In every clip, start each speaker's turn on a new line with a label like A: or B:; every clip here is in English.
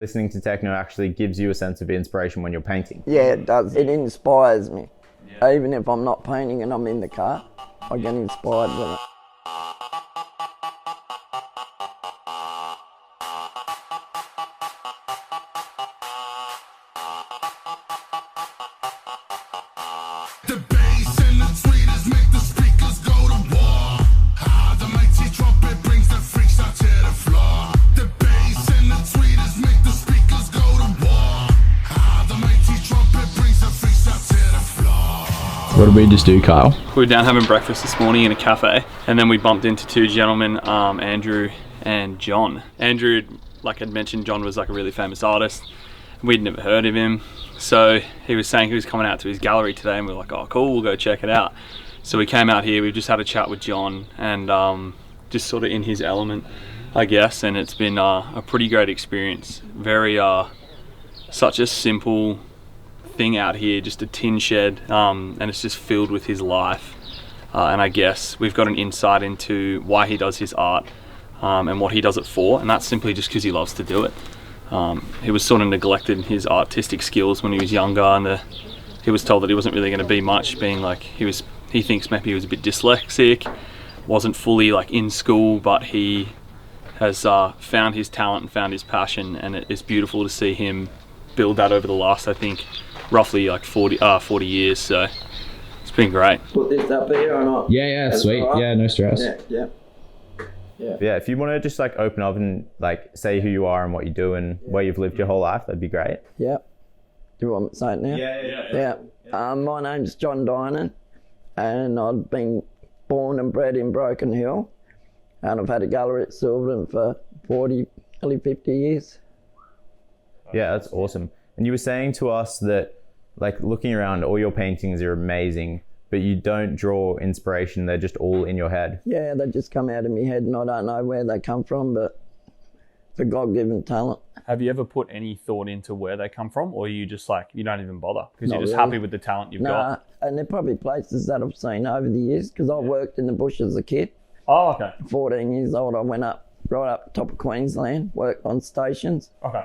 A: Listening to techno actually gives you a sense of inspiration when you're painting.
B: Yeah, it does. It inspires me. Yeah. Even if I'm not painting and I'm in the car, I get inspired with it.
C: The bass and the tweeters make the speakers go to war. The mighty trumpet brings the freaks out to the floor. The bass and the tweeters make the speakers go to war. The mighty trumpet brings the freaks out to the floor.
D: What did we just do, Kyle?
E: We were down having breakfast this morning in a cafe, and then we bumped into two gentlemen, Andrew and John. Andrew, like I'd mentioned, John was like a really famous artist. We'd never heard of him. So he was saying he was coming out to his gallery today, and we were like, oh cool, we'll go check it out. So we came out here, we've just had a chat with John, and just sort of in his element, I guess, and it's been a pretty great experience. Very, such a simple thing out here, just a tin shed, and it's just filled with his life. And I guess we've got an insight into why he does his art, and what he does it for, and that's simply just because he loves to do it. He was sort of neglected in his artistic skills when he was younger, and he was told that he wasn't really going to be much, being like he thinks maybe he was a bit dyslexic, wasn't fully like in school, but he has found his talent and found his passion, and it's beautiful to see him build that over the last, I think, roughly like 40 years. So it's been great.
B: Put this up here or not?
D: Yeah, sweet. Right. Yeah, no stress.
B: Yeah.
A: Yeah, if you want to just like open up and like say who you are and what you do and where you've lived your whole life, that'd be great.
B: Yeah. Do you want me to say it now? Yeah. My name's John Dynon, and I've been born and bred in Broken Hill, and I've had a gallery at Silverton for 40, nearly 50 years.
A: Yeah, that's awesome. And you were saying to us that like looking around, all your paintings are amazing, but you don't draw inspiration, they're just all in your head.
B: Yeah, they just come out of my head, and I don't know where they come from, but it's a God-given talent.
E: Have you ever put any thought into where they come from, or are you just like, you don't even bother because you're just
B: really
E: happy with the talent you've got?
B: And they're probably places that I've seen over the years, because I worked in the bush as a kid.
E: Oh, okay.
B: 14 years old, I went up, right up top of Queensland, worked on stations.
E: Okay.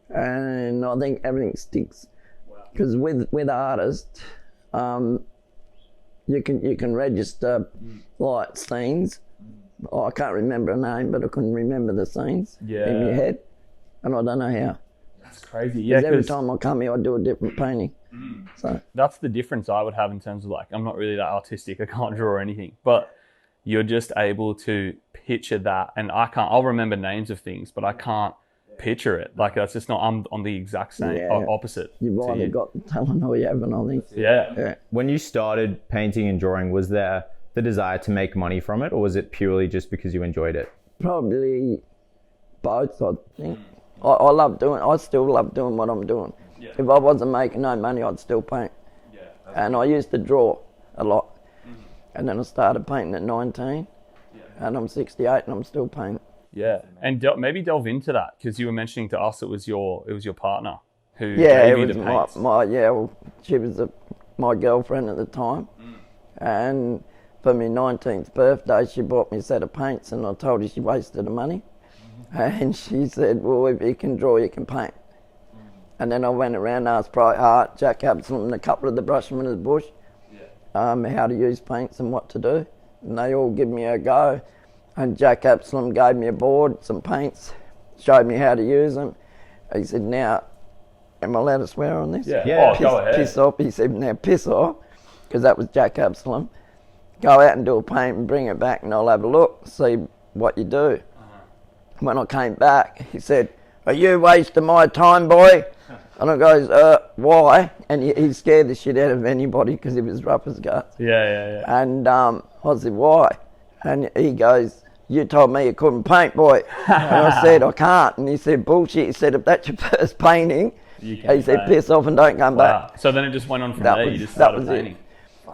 B: And I think everything sticks. Because with artists, you can register like scenes. Oh, I can't remember a name, but I couldn't remember the scenes in your head, and I don't know how.
E: That's crazy. Yeah,
B: every time I come here, I do a different painting. So
E: that's the difference I would have in terms of like, I'm not really that artistic. I can't draw or anything, but you're just able to picture that, and I'll remember names of things, but I can't picture it. Like that's just not. I'm on the exact same opposite.
B: You've either got the talent or you haven't, I think.
E: Yeah.
A: When you started painting and drawing, was there the desire to make money from it, or was it purely just because you enjoyed it?
B: Probably both, I think. I still love doing what I'm doing. Yeah. If I wasn't making no money, I'd still paint. Yeah, and I used to draw a lot. And then I started painting at 19, and I'm 68 and I'm still painting.
E: Yeah, and maybe delve into that, because you were mentioning to us it was your partner who
B: gave
E: you the paints.
B: She was my girlfriend at the time, and for my 19th birthday she bought me a set of paints, and I told her she wasted the money, and she said, well, if you can draw you can paint. And then I went around, asked Bright Hart, Jack Absalom and a couple of the brushmen of the bush how to use paints and what to do, and they all give me a go. And Jack Absalom gave me a board, some paints, showed me how to use them. He said, now, am I allowed to swear on this?
E: Yeah. Go ahead.
B: Piss off. He said, now piss off, because that was Jack Absalom. Go out and do a paint and bring it back, and I'll have a look, see what you do. When I came back, he said, are you wasting my time, boy? And I goes, why? And he scared the shit out of anybody because he was rough as guts.
E: Yeah.
B: And I said, why? And he goes, you told me you couldn't paint, boy. And I said, I can't. And he said, bullshit. He said, if that's your first painting, he said, piss off and don't come back.
E: So then it just went on from there. You just started painting.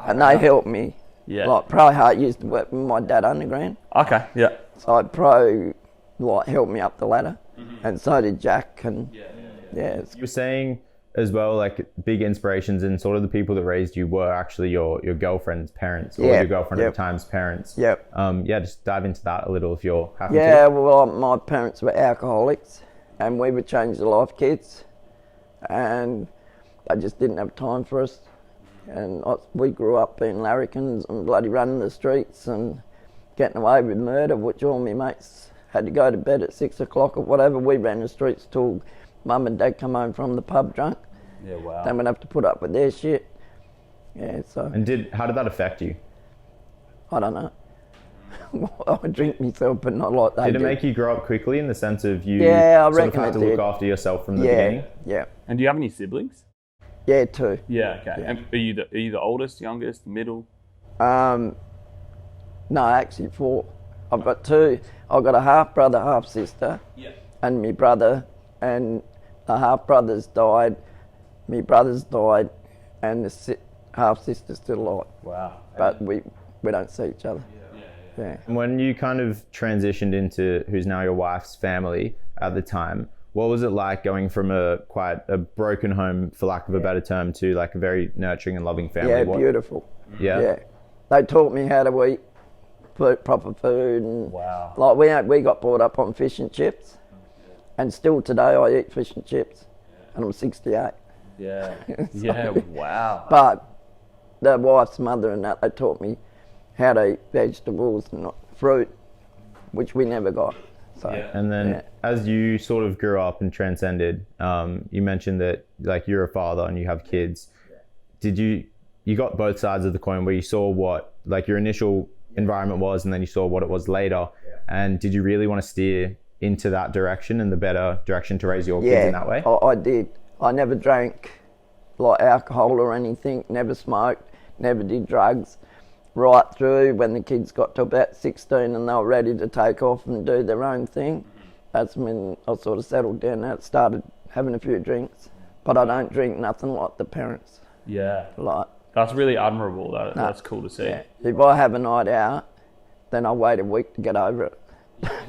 B: And they helped me. Yeah. Like Pro Heart used to work with my dad underground.
E: Okay, yeah.
B: So Pro helped me up the ladder. And so did Jack. And yeah.
A: You were saying as well, like big inspirations and sort of the people that raised you were actually your girlfriend's parents, or your girlfriend at the time's parents.
B: Yep.
A: Just dive into that a little if you're happy to.
B: Yeah, well, my parents were alcoholics, and we were Change the Life kids, and they just didn't have time for us. And we grew up being larrikins and bloody running the streets and getting away with murder, which all my mates had to go to bed at 6 o'clock or whatever. We ran the streets till Mum and Dad come home from the pub drunk.
E: Yeah, wow.
B: Then we'd have to put up with their shit. Yeah, so...
A: And how did that affect you?
B: I don't know. I drink myself, but not like they
A: Did it make you grow up quickly in the sense of you
B: I
A: sort of
B: reckon
A: had
B: it
A: to
B: did.
A: look after yourself from the beginning?
B: Yeah.
E: And do you have any siblings?
B: Yeah, 2.
E: Yeah, okay.
B: Yeah.
E: And are you the oldest, youngest, middle?
B: No, actually 4. I've got 2. I've got a half brother, half sister.
E: Yeah.
B: And my brother, and the half brothers died. My brothers died, and the half sister's still alive.
E: Wow.
B: But we don't see each other. Yeah.
A: When you kind of transitioned into who's now your wife's family at the time, what was it like going from quite a broken home, for lack of a better term, to like a very nurturing and loving family?
B: Yeah, beautiful.
A: Yeah.
B: Yeah. They taught me how to eat proper food, and
E: Wow.
B: like we got brought up on fish and chips, and still today I eat fish and chips, and I'm 68.
E: Yeah. Yeah, wow.
B: But the wife's mother and that, they taught me how to eat vegetables and fruit, which we never got. So,
A: And then as you sort of grew up and transcended, you mentioned that like you're a father and you have kids. Did you got both sides of the coin where you saw what like your initial environment was and then you saw what it was later? And did you really want to steer into that direction and the better direction to raise your kids in that way?
B: I did. I never drank like alcohol or anything, never smoked, never did drugs. Right through when the kids got to about 16 and they were ready to take off and do their own thing, that's when I sort of settled down and started having a few drinks. But I don't drink nothing like the parents.
E: Yeah.
B: Like,
E: That's really admirable. That's cool to see.
B: yeah. If I have a night out, then I wait a week to get over it.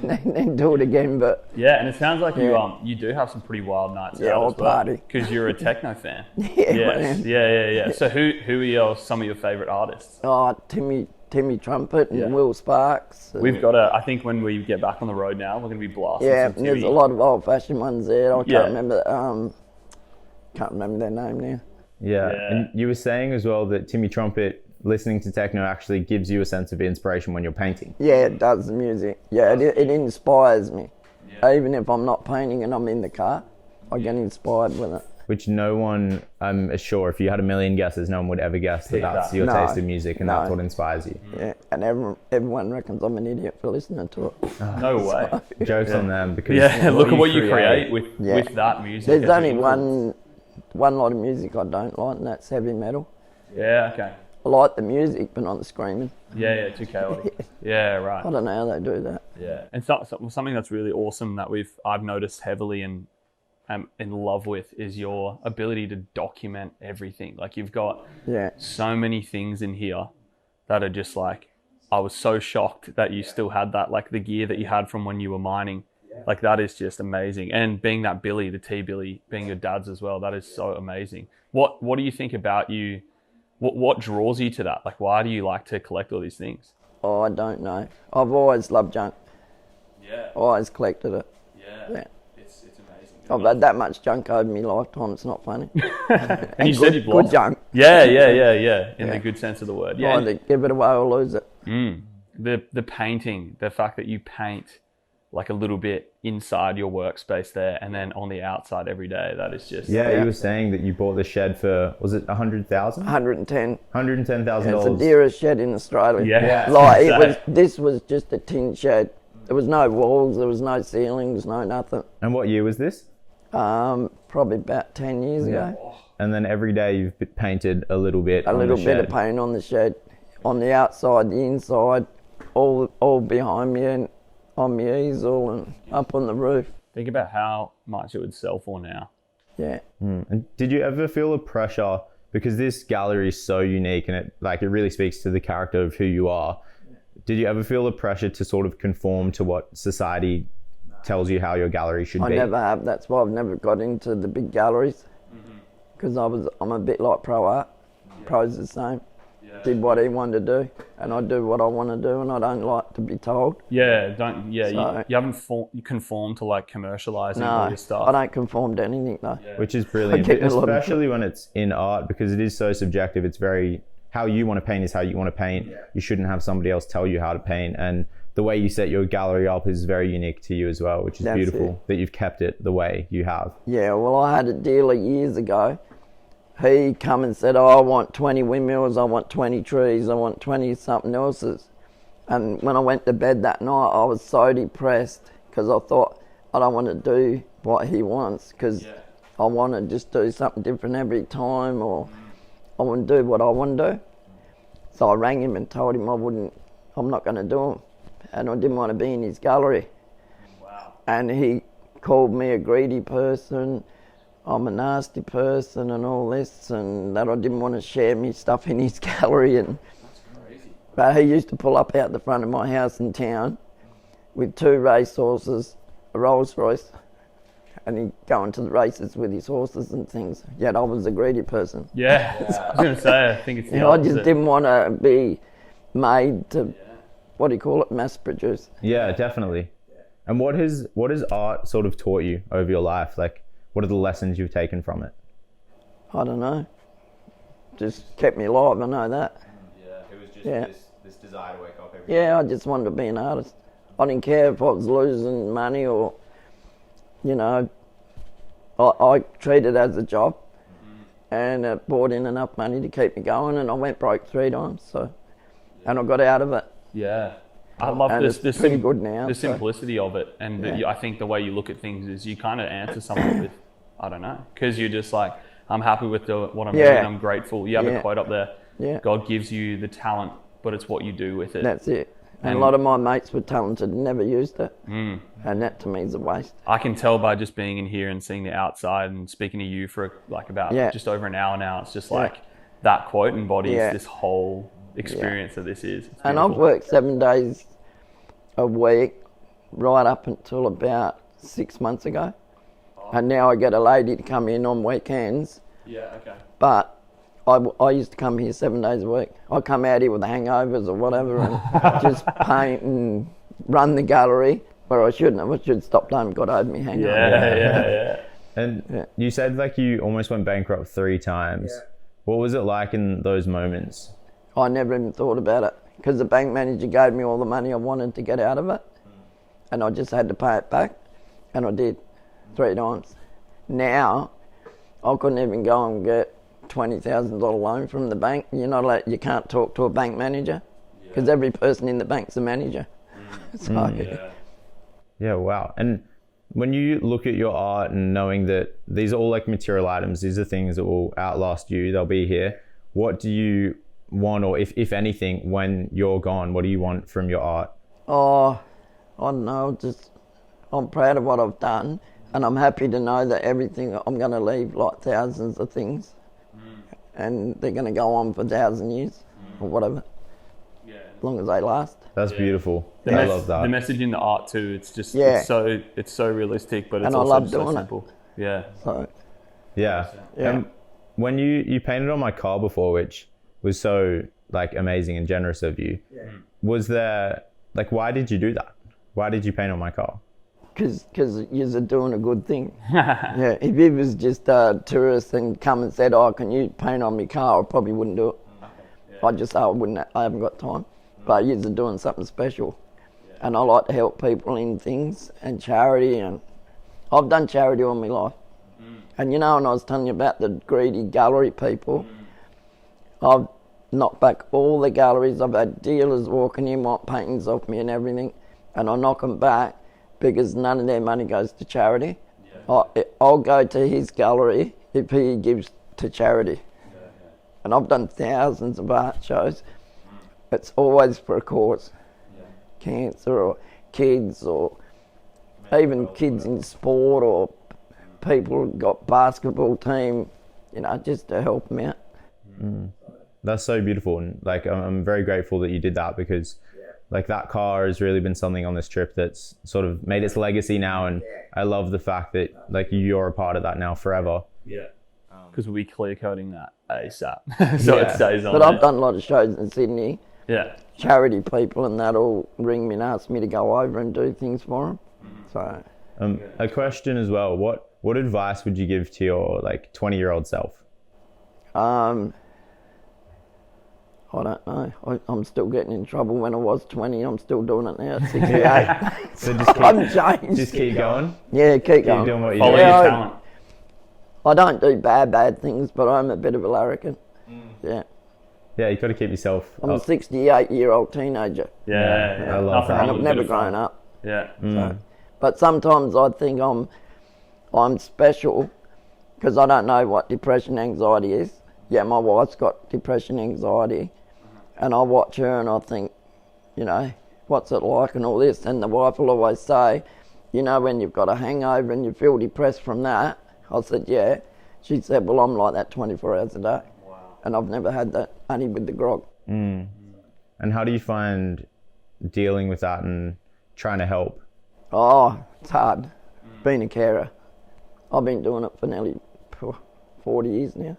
B: then do it again, but...
E: Yeah, and it sounds like you do have some pretty wild nights out
B: I'll
E: as well.
B: party.
E: Because you're a techno fan.
B: Man.
E: Yeah. So who are some of your favourite artists?
B: Oh, Timmy Trumpet and Will Sparks. And
E: We've got I think when we get back on the road now, we're going to be blasting
B: yeah,
E: some
B: there's
E: Timmy.
B: a lot of old-fashioned ones there. I
E: Yeah.
B: can't remember their name now.
A: Yeah.
E: Yeah.
A: And you were saying as well that Timmy Trumpet, listening to techno actually gives you a sense of inspiration when you're painting.
B: Yeah, it does, the music. Yeah, it inspires me. Even if I'm not painting and I'm in the car, I get inspired with it.
A: Which no one, I'm sure, if you had a million guesses, no one would ever guess that that's your
B: No.
A: taste of music and that's what inspires you.
B: Yeah, and everyone reckons I'm an idiot for listening to it.
E: No way.
A: Jokes on them because
E: Look at what you create with that music.
B: There's
E: It's
B: only
E: incredible.
B: one lot of music I don't like, and that's heavy metal.
E: Yeah, okay.
B: I like the music, but not the screaming.
E: Yeah, too chaotic. Yeah, right.
B: I don't know how they do that.
E: Yeah, and something that's really awesome that I've noticed heavily and am in love with is your ability to document everything. Like you've got so many things in here that are just like, I was so shocked that you still had that, like the gear that you had from when you were mining. Like that is just amazing. And being that Billy, the T-Billy, being your dad's as well, that is so amazing. What do you think about you? What draws you to that? Like, why do you like to collect all these things?
B: Oh, I don't know. I've always loved junk.
E: Yeah.
B: Always collected it.
E: Yeah. It's amazing.
B: I've had that much junk over my lifetime, it's not funny.
E: And you said you've
B: good
E: lost.
B: junk.
E: Yeah. In the good sense of the word. Yeah.
B: Either give it away or lose it.
E: The painting, the fact that you paint like a little bit inside your workspace there and then on the outside every day, that is just...
A: Yeah, you were saying that you bought the shed for, was it 100,000?
B: 110.
A: $110,000.
B: It's the dearest shed in Australia.
E: Yeah.
B: Like this was just a tin shed. There was no walls, there was no ceilings, no nothing.
A: And what year was this?
B: Probably about 10 years ago.
A: And then every day you've painted a little bit
B: A
A: on
B: little
A: the
B: bit
A: shed.
B: of paint on the shed, on the outside, the inside, all behind me and on my easel and up on the roof.
E: Think about how much it would sell for now.
B: Yeah.
A: And did you ever feel a pressure, because this gallery is so unique and it really speaks to the character of who you are. Did you ever feel a pressure to sort of conform to what society tells you how your gallery should
B: I
A: be?
B: never have. That's why I've never got into the big galleries, because I'm a bit like pro art. Pro's the same. did what he wanted to do, and I do what I want to do, and I don't like to be told.
E: Yeah,
B: So-
E: you haven't conformed to like commercializing all
B: No,
E: your stuff.
B: I don't conform to anything though.
A: Which is brilliant,
B: I get a lot of-
A: especially when it's in art, because it is so subjective. It's very, how you want to paint is how you want to paint. You shouldn't have somebody else tell you how to paint. And the way you set your gallery up is very unique to you as well, which is
B: That's
A: beautiful that you've kept it the way you have.
B: Yeah, well, I had a dealer years ago. He come and said, oh, I want 20 windmills, I want 20 trees, I want 20 something else's. And when I went to bed that night, I was so depressed because I thought, I don't want to do what he wants because I want to just do something different every time, or I want to do what I want to do. So I rang him and told him I'm not going to do them. And I didn't want to be in his gallery.
E: Wow.
B: And he called me a greedy person, I'm a nasty person and all this, and that I didn't want to share me stuff in his gallery. And
E: That's crazy.
B: but he used to pull up out the front of my house in town with 2 racehorses, a Rolls Royce, and he'd go into the races with his horses and things. Yet I was a greedy person.
E: Yeah, I was going to say, I think it's the
B: I
E: opposite.
B: just didn't want to be made to, what do you call it, mass produce.
A: Yeah, definitely. And what has art sort of taught you over your life? Like, what are the lessons you've taken from it?
B: I don't know. Just kept me alive, I know that.
A: Yeah, it was just
B: Yeah.
A: this desire to wake up every
B: Yeah, I just wanted to be an artist. I didn't care if I was losing money or, you know, I treated it as a job, and it brought in enough money to keep me going, and I went broke 3 times, so, and I got out of it.
E: Yeah. I love
B: And
E: this.
B: it's pretty good now,
E: The
B: so.
E: simplicity of it, and I think the way you look at things is you kind of answer something with, I don't know, because you're just like, I'm happy with what I'm doing. I'm grateful. You have a
B: Yeah.
E: quote up there.
B: Yeah.
E: God gives you the talent, but it's what you do with it.
B: That's it. And
E: And-
B: a lot of my mates were talented and never used it, and that to me is a waste.
E: I can tell by just being in here and seeing the outside and speaking to you for like about
B: Yeah.
E: just over an hour now. It's just like that quote embodies
B: Yeah.
E: this whole experience that this is. It's
B: And I've
E: beautiful.
B: worked 7 days a week right up until about 6 months ago. And now I get a lady to come in on weekends,
E: Yeah. Okay.
B: but I used to come here 7 days a week. I come out here with the hangovers or whatever and just paint and run the gallery, where I shouldn't have. I should have stopped home and got over me hangover.
E: Yeah.
A: And you said like you almost went bankrupt 3 times. What was it like in those moments?
B: I never even thought about it because the bank manager gave me all the money I wanted to get out of it, and I just had to pay it back, and I did 3 times. Now, I couldn't even go and get $20,000 loan from the bank. You can't talk to a bank manager because every person in the bank's a manager. So,
A: Yeah, wow. And when you look at your art and knowing that these are all like material items, these are things that will outlast you, they'll be here. What do you want, or if anything, when you're gone, what do you want from your art?
B: Oh, I don't know, I'm proud of what I've done, and I'm happy to know that everything, I'm going to leave like thousands of things, and they're going to go on for 1,000 years, or whatever, as long as they last.
A: That's beautiful.
E: The
A: I love that.
E: The message in the art too. It's just
B: Yeah.
E: it's so realistic, but it's
B: And I
E: also
B: love
E: just so
B: doing it.
E: simple. Yeah.
B: So,
A: Yeah.
B: Yeah.
A: And when you painted on my car before, which was so like amazing and generous of you, was there like, why did you do that? Why did you paint on my car?
B: because you're doing a good thing. Yeah, if it was just a tourist and come and said, oh, can you paint on my car, I probably wouldn't do it. I'd just say I haven't got time. But you're doing something special. And I like to help people in things and charity, and I've done charity all my life. And when I was telling you about the greedy gallery people, I've knocked back all the galleries. I've had dealers walking in, want paintings off me and everything, and I knock them back because none of their money goes to charity. I'll go to his gallery if he gives to charity. And I've done thousands of art shows. It's always for a cause. Cancer or kids, or even kids in sport, or people who've got basketball team, just to help them out.
A: That's so beautiful, and like I'm very grateful that you did that, because like that car has really been something on this trip that's sort of made its legacy now, and I love the fact that like you're a part of that now forever.
E: because we'll be clear coding that ASAP. So it stays on
B: But
E: there.
B: I've done a lot of shows in Sydney.
E: Yeah.
B: Charity people and that'll ring me and ask me to go over and do things for them. So
A: A question as well. What advice would you give to your like 20-year-old self?
B: I don't know. I'm still getting in trouble when I was 20. I'm still doing it now at 68.
A: So just
B: I'm changed.
A: just keep going.
B: Yeah, keep
A: Keep
B: going.
A: doing what you
E: Follow
A: do.
E: your
B: Yeah,
E: talent.
B: I don't do bad things, but I'm a bit of a larrikin. Yeah.
A: Yeah, you got to keep yourself.
B: I'm a
A: up.
B: 68-year-old teenager.
E: Yeah.
A: I love
E: Nothing
A: that.
E: wrong
B: And I've
E: with a
B: never
E: bit of fun.
B: grown up.
E: Yeah.
B: So. But sometimes I think I'm special because I don't know what depression, anxiety is. Yeah, my wife's got depression, anxiety, and I watch her and I think, you know, what's it like and all this. And the wife will always say, you know, when you've got a hangover and you feel depressed from that. I said, yeah. She said, well, I'm like that 24 hours a day. Wow. And I've never had that, only with the grog.
A: And how do you find dealing with that and trying to help?
B: Oh, it's hard. Being a carer. I've been doing it for nearly 40 years now.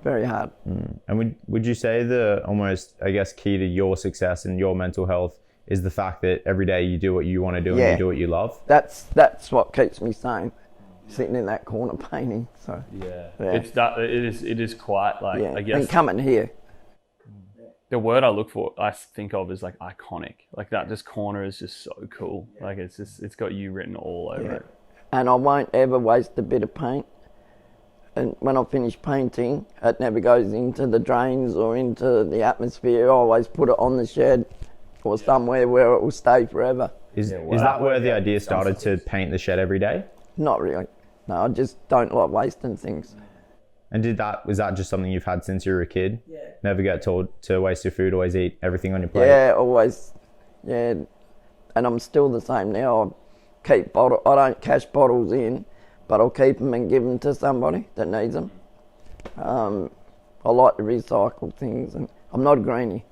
B: Very hard.
A: And would you say the almost, I guess, key to your success and your mental health is the fact that every day you do what you want to do and you do what you love?
B: That's what keeps me sane. Sitting in that corner painting. So
E: Yeah.
B: Yeah.
E: It's that. It is quite like
B: yeah,
E: I guess
B: and coming here.
E: the word I look for, I think of is like iconic. Like that, this corner is just so cool. Like it's got you written all over it.
B: And I won't ever waste a bit of paint. And when I finish painting, it never goes into the drains or into the atmosphere. I always put it on the shed or somewhere where it will stay forever.
A: Is that where the idea started to paint the shed every day?
B: Not really. No, I just don't like wasting things.
A: And was that just something you've had since you were a kid? Yeah. Never get told to waste your food, always eat everything on your plate?
B: Yeah, always. Yeah. And I'm still the same now. I don't cash bottles in, but I'll keep them and give them to somebody that needs them. I like to recycle things, and I'm not a greenie.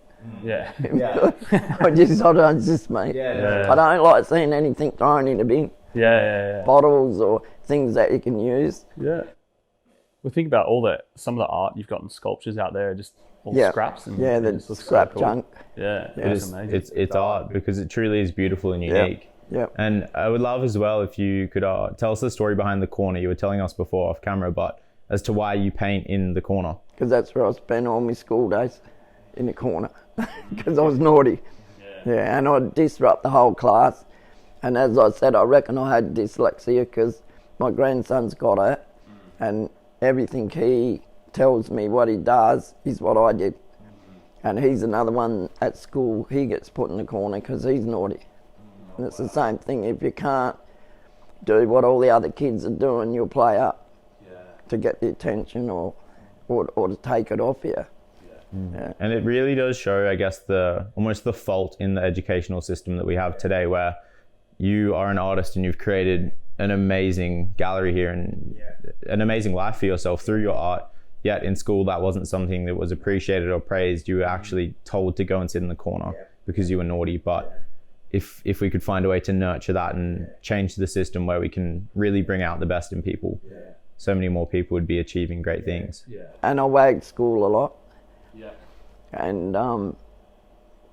E: Yeah.
B: It's just me.
E: Yeah.
B: I don't like seeing anything thrown in a bin.
E: Yeah.
B: Bottles or things that you can use.
E: Yeah. Well, think about some of the art you've got in sculptures out there, just all scraps. And
B: yeah,
E: it
B: the
E: just looks so
B: scrap
E: cool.
B: junk.
E: Yeah, it's amazing.
A: It's art because it truly is beautiful and unique.
B: Yeah.
A: And I would love as well if you could tell us the story behind the corner. You were telling us before off camera, but as to why you paint in the corner.
B: Because that's where I spent all my school days, in the corner, because I was naughty. Yeah, and I'd disrupt the whole class. And as I said, I reckon I had dyslexia because my grandson's got it, and everything he tells me what he does is what I did. And he's another one at school, he gets put in the corner because he's naughty. And it's the same thing, if you can't do what all the other kids are doing, you'll play up to get the attention or to take it off you. Yeah.
A: And it really does show, I guess, almost the fault in the educational system that we have today, where you are an artist and you've created an amazing gallery here and an amazing life for yourself through your art. Yet in school, that wasn't something that was appreciated or praised. You were actually told to go and sit in the corner because you were naughty. But if we could find a way to nurture that and change the system where we can really bring out the best in people, so many more people would be achieving great things.
B: And I wagged school a lot.
E: Yeah.
B: And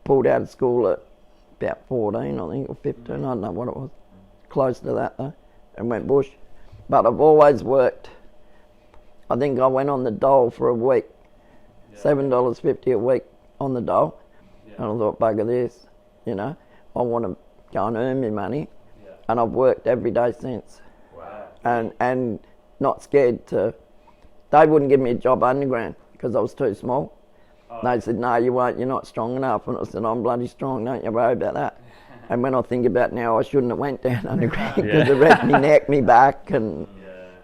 B: pulled out of school at about 14, I think, or 15, I don't know what it was. Close to that though, and went bush. But I've always worked. I think I went on the dole for a week, $7.50 a week on the dole. And I thought, bugger this, you know, I want to go and earn me money. And I've worked every day since. Wow. And not scared to, they wouldn't give me a job underground because I was too small. They said, no, you won't, you're not strong enough. And I said, I'm bloody strong, don't you worry about that. And when I think about now, I shouldn't have went down underground because it wrecked me neck, me back, and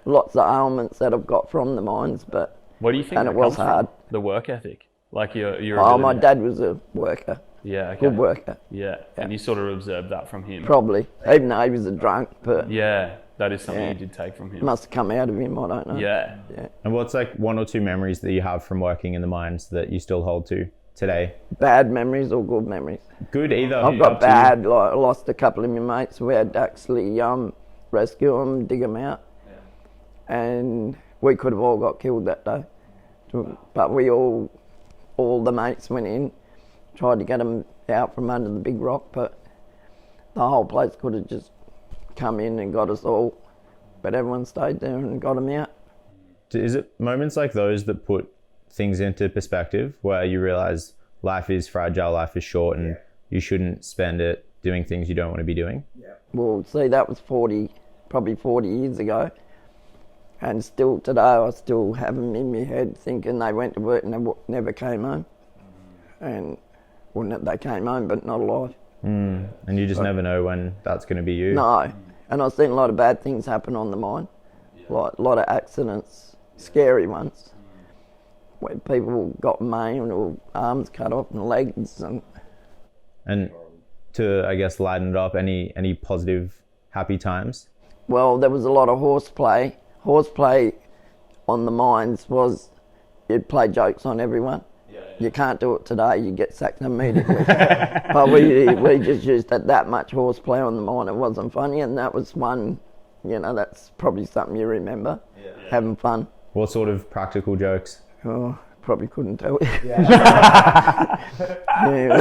B: lots of ailments that I've got from the mines. But
E: What do you think?
B: and it was hard.
E: The work ethic, like your.
B: Oh, my dad was a worker,
E: Yeah. Okay.
B: good worker,
E: Yeah. And you sort of observed that from him.
B: probably. Even though he was a drunk, but
E: Yeah, that is something
B: Yeah.
E: you did take from him.
B: it must have come out of him. I don't know.
E: Yeah.
A: And what's like one or two memories that you have from working in the mines that you still hold to today?
B: Bad memories or good memories?
A: Good either.
B: I've got bad. Like, I lost a couple of my mates. We had to actually rescue them, dig them out. and we could have all got killed that day. But we all the mates went in, tried to get them out from under the big rock, but the whole place could have just come in and got us all. But everyone stayed there and got them out.
A: Is it moments like those that put things into perspective, where you realise life is fragile, life is short, and you shouldn't spend it doing things you don't want to be doing?
B: Well, see, that was probably 40 years ago. And still today, I still have them in my head thinking they went to work and they never came home. And, well, they came home, but not alive.
A: And you just never know when that's going to be you.
B: No. And I've seen a lot of bad things happen on the mine. Like a lot of accidents, scary ones, where people got maimed or arms cut off and legs.
A: And to, I guess, lighten it up, any positive, happy times?
B: Well, there was a lot of horseplay. Horseplay on the mines was you'd play jokes on everyone. You can't do it today, you get sacked immediately. But we just used that much horseplay on the mine. It wasn't funny, and that was one, that's probably something you remember, having fun.
A: What sort of practical jokes?
B: Oh, probably couldn't tell you. A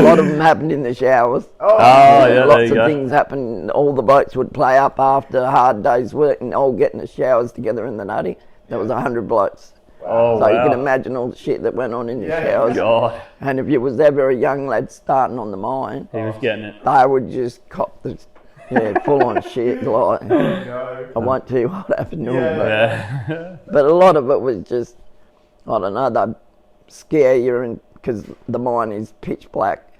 B: lot of them happened in the showers. Lots of things happened. All the blokes would play up after a hard day's work and all get in the showers together in the nutty. There was 100 blokes.
E: Oh,
B: so you can imagine all the shit that went on in the showers.
E: God.
B: And if you was ever a young lad starting on the mine,
E: He was getting it.
B: they would just cop the full on shit. Like, I won't tell you what happened to them, but a lot of it was just, I don't know, they'd scare you because the mine is pitch black.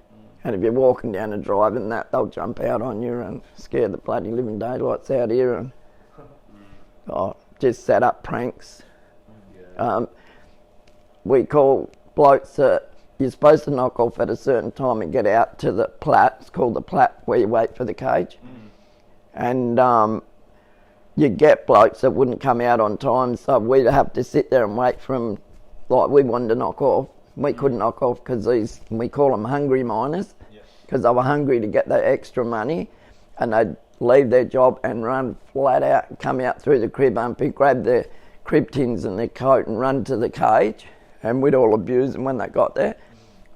B: And if you're walking down a drive and they'll jump out on you and scare the bloody living daylights out here. And just set up pranks. We call blokes that you're supposed to knock off at a certain time and get out to the plat. It's called the plat, where you wait for the cage. And you get blokes that wouldn't come out on time, so we'd have to sit there and wait for them. Like, we wanted to knock off. We couldn't knock off because we call them hungry miners, because they were hungry to get that extra money, and they'd leave their job and run flat out, come out through the crib umpy, grab their crib tins and their coat and run to the cage, and we'd all abuse them when they got there.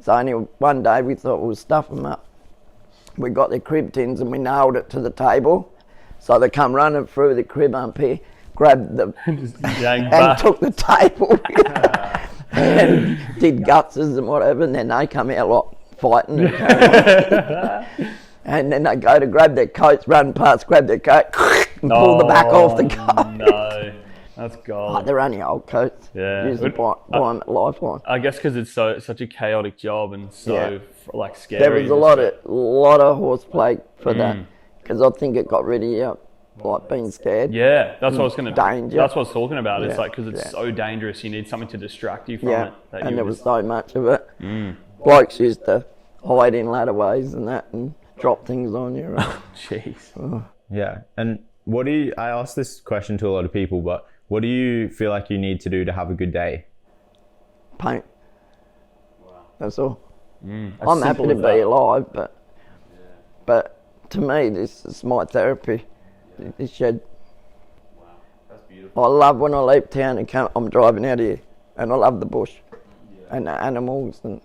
B: So only one day we thought we'd stuff them up. We got their crib tins and we nailed it to the table. So they come running through the crib umpy, grabbed the and took the table and did gutses and whatever, and then they come out like fighting and then they go to grab their coats, run past, grab their coat and pull the back off the coat.
E: No. That's gold.
B: They're only old coats.
E: Yeah.
B: Usually buy them at Lifeline.
E: I guess because it's such a chaotic job and so scary.
B: There was a lot of horseplay for that, because I think it got rid of you, like being scared.
E: Yeah, that's what I was going to.
B: Danger.
E: That's what I was talking about. It's like because it's so dangerous, you need something to distract you from it.
B: And there was so much of it. Blokes used to hide in ladderways and that, and drop things on you. Right?
E: Jeez.
A: Yeah, and I ask this question to a lot of people, but what do you feel like you need to do to have a good day?
B: Paint. Wow. That's all. I'm happy to be alive, but to me, this is my therapy. This shed.
E: Wow, that's beautiful.
B: I love when I leave town and I'm driving out here, and I love the bush and the animals. And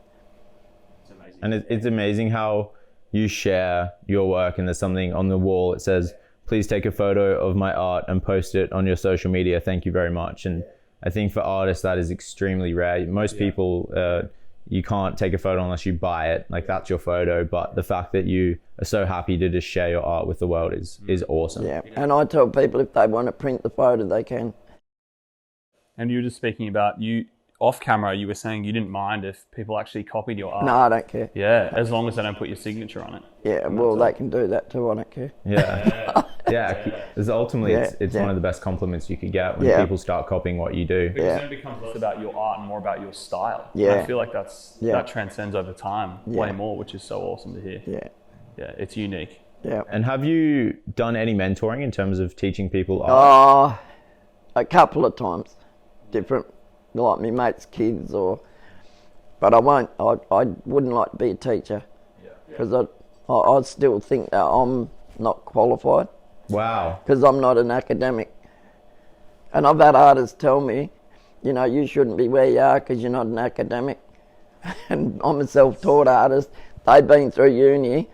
E: it's amazing.
A: And it's amazing how you share your work, and there's something on the wall. It says, "Please take a photo of my art and post it on your social media. Thank you very much." And I think for artists, that is extremely rare. Most people, you can't take a photo unless you buy it. Like, that's your photo. But the fact that you are so happy to just share your art with the world is awesome.
B: Yeah, and I tell people if they want to print the photo, they can.
E: And you were just speaking about off camera, you were saying you didn't mind if people actually copied your art.
B: No, I don't care.
E: Yeah, as long as they don't put your signature on it.
B: Yeah, well, they can do that too. I don't care.
A: Yeah. Because ultimately, it's one of the best compliments you could get when people start copying what you do.
E: Because then it becomes less about your art and more about your style.
B: Yeah.
E: And I feel like that transcends over time way more, which is so awesome to hear.
B: Yeah.
E: Yeah, it's unique.
B: Yeah.
A: And have you done any mentoring in terms of teaching people art?
B: A couple of times. Different, like my mates' kids, but I wouldn't like to be a teacher, because I still think that I'm not qualified.
A: Wow.
B: Because I'm not an academic. And I've had artists tell me, you know, you shouldn't be where you are because you're not an academic. And I'm a self-taught artist. They've been through uni,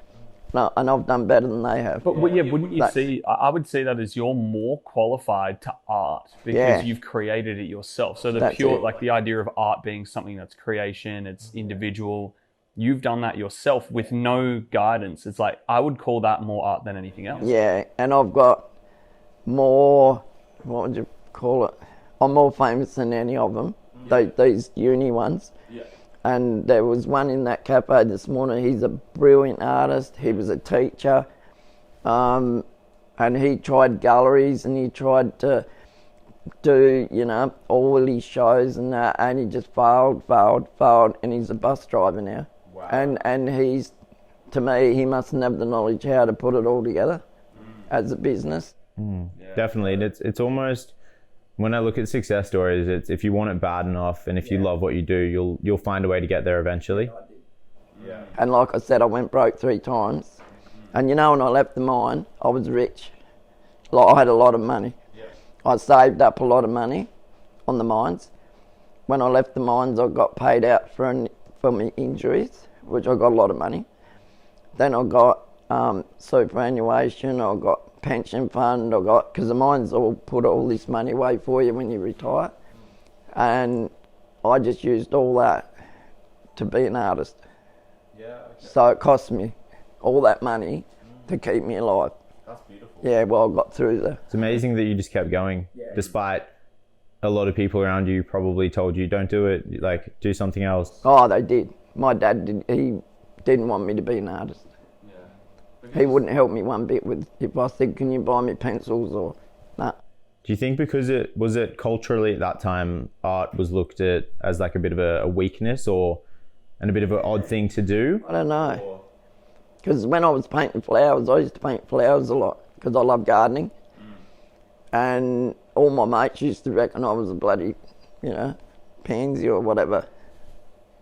B: and I've done better than they have.
E: But wouldn't you see? I would see that as you're more qualified to art because you've created it yourself. So the like the idea of art being something that's creation, it's individual. You've done that yourself with no guidance. It's like I would call that more art than anything else.
B: Yeah, and I've got more. What would you call it? I'm more famous than any of them. These uni ones. Yeah. And there was one in that cafe this morning. He's a brilliant artist. He was a teacher. And he tried galleries and he tried to do, you know, all his shows and that. And he just failed. And he's a bus driver now. Wow. And he's, to me, he mustn't have the knowledge how to put it all together as a business.
A: Yeah. Definitely. And it's almost... When I look at success stories, it's if you want it bad enough and if you love what you do, you'll find a way to get there eventually.
B: Yeah. And like I said, I went broke 3 times. And you know, when I left the mine, I was rich. Like I had a lot of money. Yeah. I saved up a lot of money on the mines. When I left the mines, I got paid out for my injuries, which I got a lot of money. Then I got superannuation, I got pension fund, because the mines all put all this money away for you when you retire, and I just used all that to be an artist. Yeah. Okay. So it cost me all that money to keep me alive.
E: That's beautiful.
B: Yeah, well, I got through there.
A: It's amazing that you just kept going, despite a lot of people around you probably told you, don't do it, like do something else.
B: Oh, they did. My dad did. He didn't want me to be an artist. He wouldn't help me one bit with if I said, can you buy me pencils or nah.
A: Do you think because it culturally at that time, art was looked at as like a bit of a weakness and a bit of an odd thing to do?
B: I don't know. Because when I was painting flowers, I used to paint flowers a lot because I love gardening. And all my mates used to reckon I was a bloody, you know, pansy or whatever.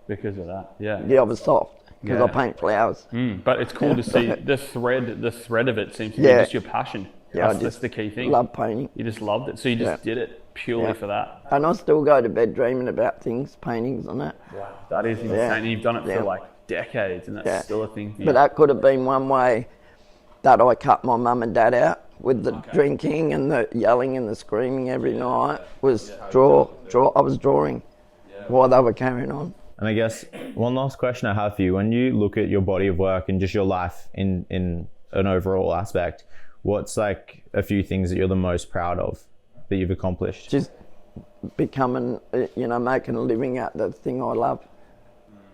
E: Because of that, yeah.
B: Yeah, I was soft. Because I paint flowers.
E: But it's cool to see the thread of it seems to be just your passion.
B: Yeah,
E: that's the key thing.
B: Love painting.
E: You just loved it. So you just did it purely for that.
B: And I still go to bed dreaming about things, paintings and that.
E: Wow, that is insane. And you've done it for like decades and that's still a thing for you.
B: But that could have been one way that I cut my mum and dad out with the drinking and the yelling and the screaming every night was draw. I was drawing while they were carrying on.
A: And I guess one last question I have for you, when you look at your body of work and just your life in an overall aspect, what's like a few things that you're the most proud of that you've accomplished?
B: Just becoming, you know, making a living at the thing I love.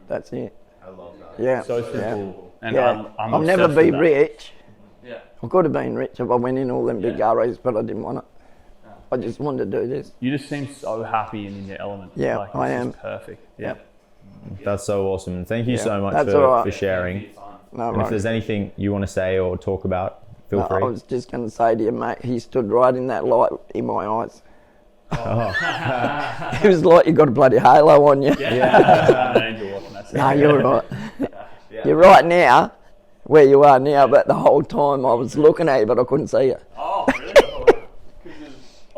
B: That's it.
E: I love that.
B: Yeah.
E: So simple.
B: Yeah.
E: And I'm
B: I'll never be rich.
E: Yeah.
B: I could have been rich if I went in all them big galleries, but I didn't want it. I just wanted to do this.
E: You just seem so happy and in your element.
B: Yeah,
E: like,
B: I am.
E: Perfect. Yeah.
A: That's so awesome. Thank you so much for sharing.
B: No,
A: and if there's anything you want to say or talk about, feel free.
B: I was just going to say to you, mate, he stood right in that light in my eyes.
A: Oh.
B: It was like you got a bloody halo on you. No, you're right. You're right now, where you are now, but the whole time I was looking at you, but I couldn't see you.
E: Oh,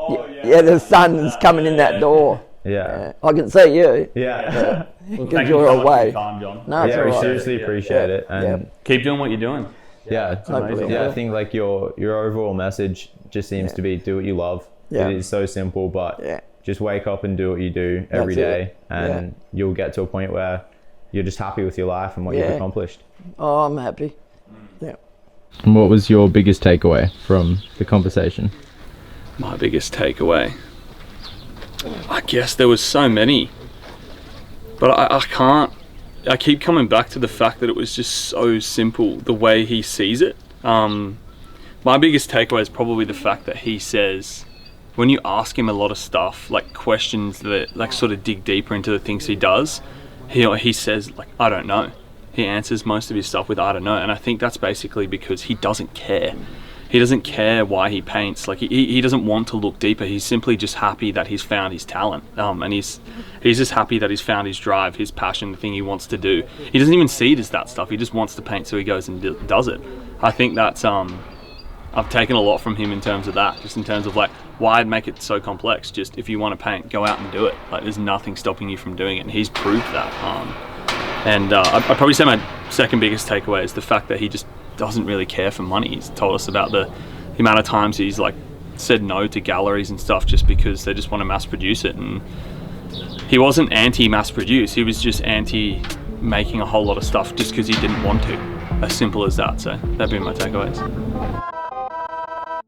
E: really?
B: Yeah, the sun's coming in that door.
A: Yeah.
B: I can see you.
A: Yeah.
E: Because you're away. Time, John.
B: No, it's all
A: we
B: right.
A: seriously appreciate it. And
E: keep doing what you're doing.
A: Yeah, it's
B: amazing.
A: I think like your overall message just seems to be do what you love.
B: Yeah.
A: It is so simple, but just wake up and do what you do every day, and you'll get to a point where you're just happy with your life and what you've accomplished.
B: Oh, I'm happy. Yeah.
D: And what was your biggest takeaway from the conversation?
E: My biggest takeaway? I guess there was so many, but I keep coming back to the fact that it was just so simple the way he sees it. My biggest takeaway is probably the fact that he says, when you ask him a lot of stuff, like questions that like sort of dig deeper into the things he does, he says like, I don't know. He answers most of his stuff with I don't know, and I think that's basically because he doesn't care. He doesn't care why he paints. Like he doesn't want to look deeper. He's simply just happy that he's found his talent. And he's just happy that he's found his drive, his passion, the thing he wants to do. He doesn't even see it as that stuff. He just wants to paint, so he goes and does it. I think that's I've taken a lot from him in terms of that, just in terms of like, why make it so complex? Just if you want to paint, go out and do it. Like there's nothing stopping you from doing it, and he's proved that. I'd probably say my second biggest takeaway is the fact that he just doesn't really care for money. He's told us about the amount of times he's like said no to galleries and stuff just because they just want to mass produce it, and he wasn't anti-mass produce, he was just anti making a whole lot of stuff just because he didn't want to. As simple as that. So that'd be my takeaways.